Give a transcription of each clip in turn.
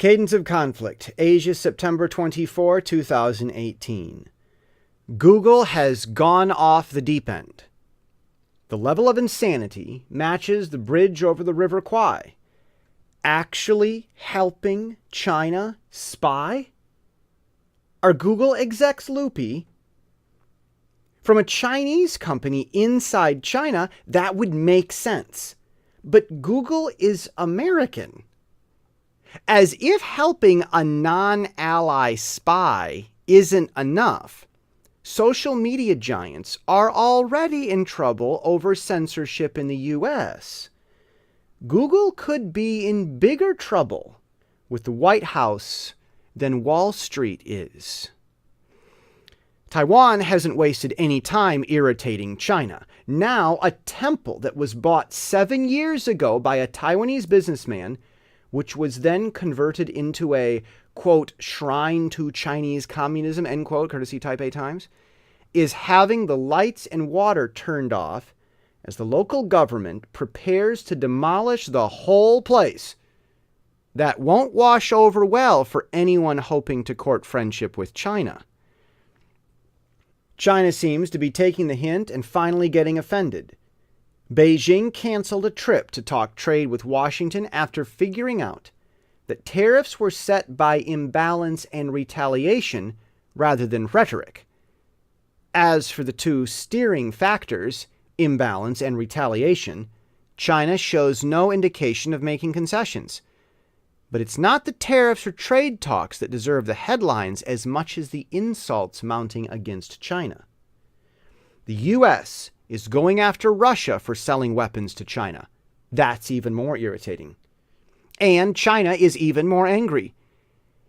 Cadence of Conflict, Asia, September 24, 2018. Google has gone off the deep end. The level of insanity matches the bridge over the River Kwai. Actually helping China spy? Are Google execs loopy? From a Chinese company inside China, that would make sense. But Google is American. As if helping a non-ally spy isn't enough, social media giants are already in trouble over censorship in the US. Google could be in bigger trouble with the White House than Wall Street is. Taiwan hasn't wasted any time irritating China. Now, a temple that was bought 7 years ago by a Taiwanese businessman, which was then converted into a, quote, shrine to Chinese communism, end quote, courtesy Taipei Times, is having the lights and water turned off as the local government prepares to demolish the whole place. That won't wash over well for anyone hoping to court friendship with China. China seems to be taking the hint and finally getting offended. Beijing canceled a trip to talk trade with Washington after figuring out that tariffs were set by imbalance and retaliation rather than rhetoric. As for the two steering factors, imbalance and retaliation, China shows no indication of making concessions. But it's not the tariffs or trade talks that deserve the headlines as much as the insults mounting against China. The U.S. is going after Russia for selling weapons to China. That's even more irritating. And China is even more angry.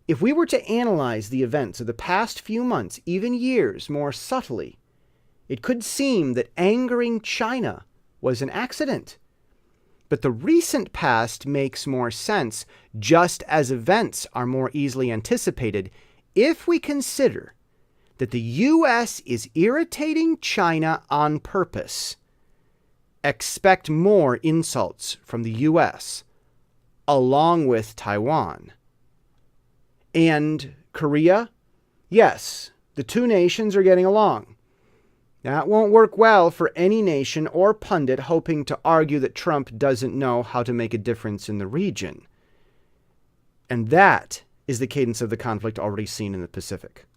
If we were to analyze the events of the past few months, even years, more subtly, it could seem that angering China was an accident. But the recent past makes more sense, just as events are more easily anticipated, if we consider that the U.S. is irritating China on purpose. Expect more insults from the U.S., along with Taiwan. And Korea? Yes, the two nations are getting along. That won't work well for any nation or pundit hoping to argue that Trump doesn't know how to make a difference in the region. And that is the cadence of the conflict already seen in the Pacific.